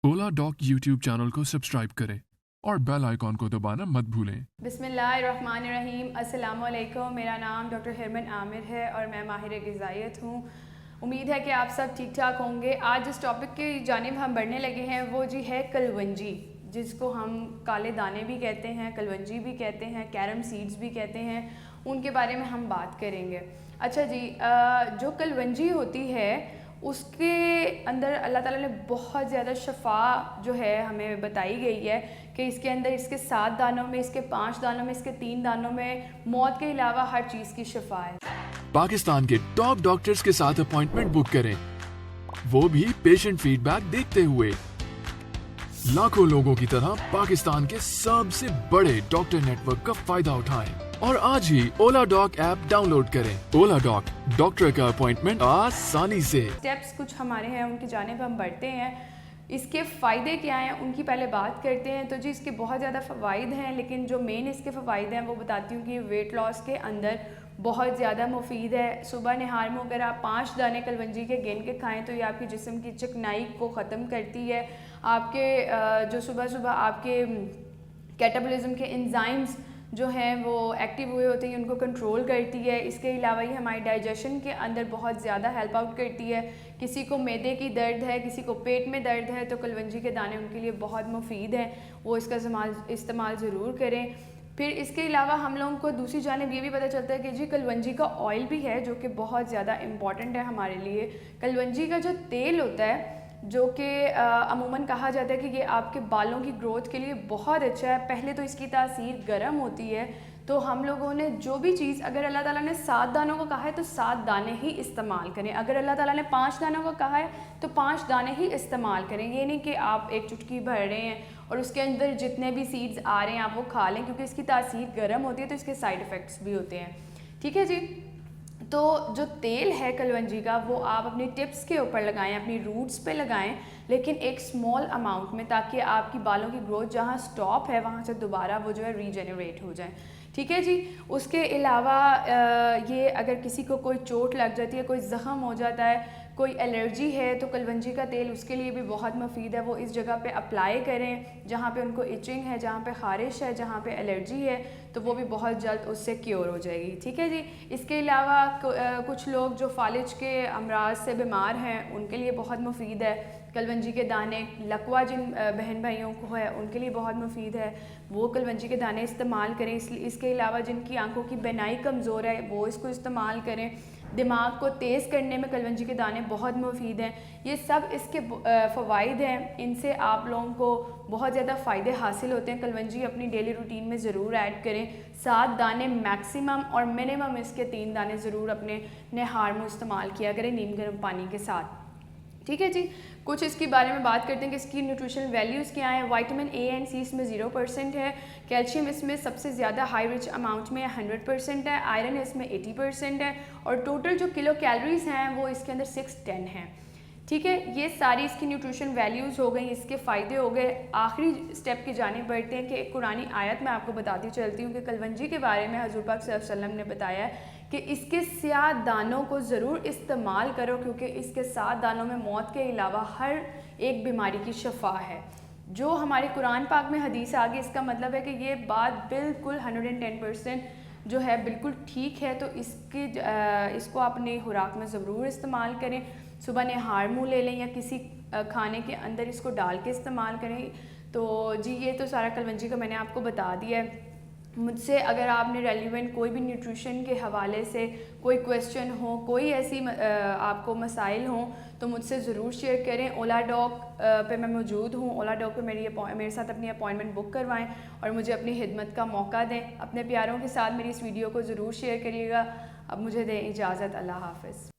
ओला dock YouTube channel को subscribe करें और बेल आइकॉन को दबाना मत भूलें। बिस्मिल्लाहिर्रहमानिर्रहीम। अस्सलाम वालेकुम। मेरा नाम डॉक्टर हिरमन आमिर है और मैं माहिर ग़िज़ाइयत हूँ। उम्मीद है कि आप सब ठीक ठाक होंगे। आज जिस टॉपिक की जानिब हम बढ़ने लगे हैं वो जी है कलवंजी, जिसको हम काले दाने भी कहते हैं, कलवंजी भी कहते हैं, कैरम सीड्स भी कहते हैं। उनके बारे में हम बात करेंगे। अच्छा जी, जो कलवंजी होती है उसके अंदर अल्लाह ताला ने बहुत ज़्यादा शफा जो है हमें बताई गई है कि इसके अंदर इसके 7 दानों में, इसके 5 दानों में, इसके 3 दानों में मौत के अलावा हर चीज़ की शफा है। पाकिस्तान के टॉप डॉक्टर्स के साथ अपॉइंटमेंट बुक करें, वो भी पेशेंट फीडबैक देखते हुए। लाखों लोगों की तरह पाकिस्तान के सबसे बड़े डॉक्टर नेटवर्क का फायदा उठाएं और आज ही ओला डॉक ऐप डाउनलोड करें। ओला डॉक, डॉक्टर का अपॉइंटमेंट आसानी से। स्टेप्स कुछ हमारे हैं, उनकी जानिब हम बढ़ते हैं। इसके फ़ायदे क्या हैं उनकी पहले बात करते हैं। तो जी इसके बहुत ज़्यादा फ़वाइद हैं, लेकिन जो मेन इसके फ़वाइद हैं वो बताती हूँ कि वेट लॉस के अंदर बहुत ज़्यादा मुफीद है। सुबह नहार में अगर आप 5 दाने कलवंजी के गिन के खाएं तो ये आपके जिस्म की चिकनाई को ख़त्म करती है। आपके जो सुबह सुबह आपके कैटाबॉलिज्म के एंजाइम्स जो हैं वो एक्टिव हुए होते हैं, उनको कंट्रोल करती है। इसके अलावा ये हमारी डाइजेशन के अंदर बहुत ज़्यादा हेल्प आउट करती है। किसी को मैदे की दर्द है, किसी को पेट में दर्द है, तो कलवंजी के दाने उनके लिए बहुत मुफीद हैं, वो इसका इस्तेमाल ज़रूर करें। फिर इसके अलावा हम लोगों को दूसरी जानिब ये भी पता चलता है कि जी कलवंजी का ऑयल भी है जो कि बहुत ज़्यादा इम्पॉर्टेंट है हमारे लिए। कलवंजी का जो तेल होता है, जो कि अमूमन कहा जाता है कि ये आपके बालों की ग्रोथ के लिए बहुत अच्छा है। पहले तो इसकी तासीर गर्म होती है, तो हम लोगों ने जो भी चीज़, अगर अल्लाह ताला ने 7 दानों को कहा है तो 7 दाने ही इस्तेमाल करें। अगर अल्लाह ताला ने 5 दानों को कहा है तो 5 दाने ही इस्तेमाल करें। ये नहीं कि आप एक चुटकी भर रहे हैं और उसके अंदर जितने भी सीड्स आ रहे हैं आप वो खा लें, क्योंकि इसकी तासीर गर्म होती है तो इसके साइड इफ़ेक्ट्स भी होते हैं। ठीक है जी। तो जो तेल है कलवंजी का वो आप अपनी टिप्स के ऊपर लगाएं, अपनी रूट्स पे लगाएं, लेकिन एक स्मॉल अमाउंट में, ताकि आपकी बालों की ग्रोथ जहाँ स्टॉप है वहाँ से दोबारा वो जो है रीजेनरेट हो जाए। ठीक है जी। उसके अलावा ये अगर किसी को कोई चोट लग जाती है, कोई ज़ख़म हो जाता है, कोई एलर्जी है, तो कलवंजी का तेल उसके लिए भी बहुत मुफीद है। वो इस जगह पे अप्लाई करें जहाँ पे उनको इचिंग है, जहाँ पे ख़ारिश है, जहाँ पे एलर्जी है, तो वो भी बहुत जल्द उससे क्योर हो जाएगी। ठीक है जी। इसके अलावा कुछ लोग जो फालिज के अमराज से बीमार हैं उनके लिए बहुत मुफीद है कलवंजी के दाने। लकवा जिन बहन भाइयों को है उनके लिए बहुत मुफीद है, वो कलवंजी के दाने इस्तेमाल करें। इसके अलावा जिनकी आंखों की बीनाई कमज़ोर है वो इसको इस्तेमाल करें। दिमाग को तेज़ करने में कलवंजी के दाने बहुत मुफीद हैं। ये सब इसके फ़वाइद हैं, इनसे आप लोगों को बहुत ज़्यादा फ़ायदे हासिल होते हैं। कलवंजी अपनी डेली रूटीन में ज़रूर ऐड करें। 7 दाने मैक्सिमम और मिनिमम इसके 3 दाने ज़रूर अपने नहार में इस्तेमाल किया करें नीम गर्म पानी के साथ। ठीक है जी। कुछ इसके बारे में बात करते हैं कि इसकी न्यूट्रिशनल वैल्यूज़ क्या हैं। विटामिन ए एंड सी इसमें 0% है। कैल्शियम इसमें सबसे ज़्यादा हाई रिच अमाउंट में 100% है। आयरन इसमें 80% है और टोटल जो किलो कैलोरीज़ हैं वो इसके अंदर 610 हैं। ठीक है, ये सारी इसकी न्यूट्रिशन वैल्यूज़ हो गई, इसके फ़ायदे हो गए। आखिरी स्टेप की जानिब बढ़ते हैं कि एक कुरानी आयत मैं आपको बताती चलती हूँ कि कलवंजी के बारे में हज़ूर पाक सल्लल्लाहु अलैहि वसल्लम ने बताया है कि इसके 7 दानों को ज़रूर इस्तेमाल करो, क्योंकि इसके 7 दानों में मौत के अलावा हर एक बीमारी की शफा है। जो हमारे कुरान पाक में हदीस आ गई, इसका मतलब है कि ये बात बिल्कुल 110% जो है बिल्कुल ठीक है। तो इसको अपनी खुराक में ज़रूर इस्तेमाल करें। सुबह नहार मुँह ले लें या किसी खाने के अंदर इसको डाल के इस्तेमाल करें। तो जी ये तो सारा कलवंजी का मैंने आपको बता दिया है। मुझसे अगर आपने रेलिवेंट कोई भी न्यूट्रिशन के हवाले से कोई क्वेश्चन हो, कोई ऐसी आपको मसाइल हों, तो मुझसे ज़रूर शेयर करें। ओला डॉक पे मैं मौजूद हूँ। ओला डॉक पे मेरे साथ अपनी अपॉइंटमेंट बुक करवाएं और मुझे अपनी खिदमत का मौका दें। अपने प्यारों के साथ मेरी इस वीडियो को ज़रूर शेयर करिएगा। अब मुझे दें इजाज़त। अल्लाह हाफ़िज़।